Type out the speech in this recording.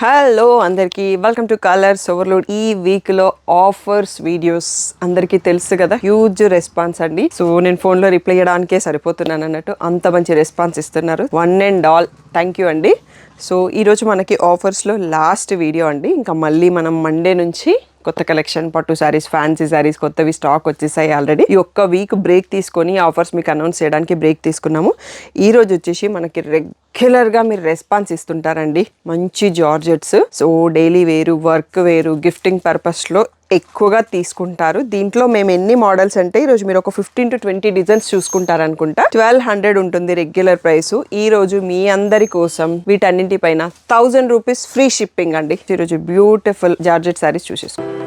Hello అందరికీ welcome to colours overload. ఈ week లో ఆఫర్స్ వీడియోస్ అందరికీ తెలుసు కదా, హ్యూజ్ రెస్పాన్స్ అండి. సో నేను ఫోన్ లో రిప్లై చేయడానికే సరిపోతున్నాను అన్నట్టు, అంత మంచి రెస్పాన్స్ ఇస్తున్నారు. One and all thank you అండి. సో ఈరోజు మనకి ఆఫర్స్లో లాస్ట్ వీడియో అండి. ఇంకా మళ్ళీ మనం మండే నుంచి కొత్త కలెక్షన్, పట్టు శారీస్, ఫ్యాన్సీ శారీస్ కొత్తవి స్టాక్ వచ్చేసాయి ఆల్రెడీ. ఈ ఒక్క వీక్ బ్రేక్ తీసుకొని ఆఫర్స్ మీకు అనౌన్స్ చేయడానికి బ్రేక్ తీసుకున్నాము. ఈ రోజు వచ్చేసి మనకి రెగ్యులర్గా మీరు రెస్పాన్స్ ఇస్తుంటారండి, మంచి జార్జెట్స్. సో డైలీ వేరు, వర్క్ వేరు, గిఫ్టింగ్ పర్పస్లో ఎక్కువగా తీసుకుంటారు. దీంట్లో మేము ఎన్ని మోడల్స్ అంటే ఈరోజు మీరు ఒక 15 to 20 డిజైన్స్ చూసుకుంటారు అనుకుంటా. 1200 ఉంటుంది రెగ్యులర్ ప్రైస్. ఈ రోజు మీ అందరి కోసం వీటన్నింటి పైన 1000 రూపీస్ ఫ్రీ షిప్పింగ్ అండి. ఈరోజు బ్యూటిఫుల్ జార్జెట్ శారీస్ చూసేసుకోండి.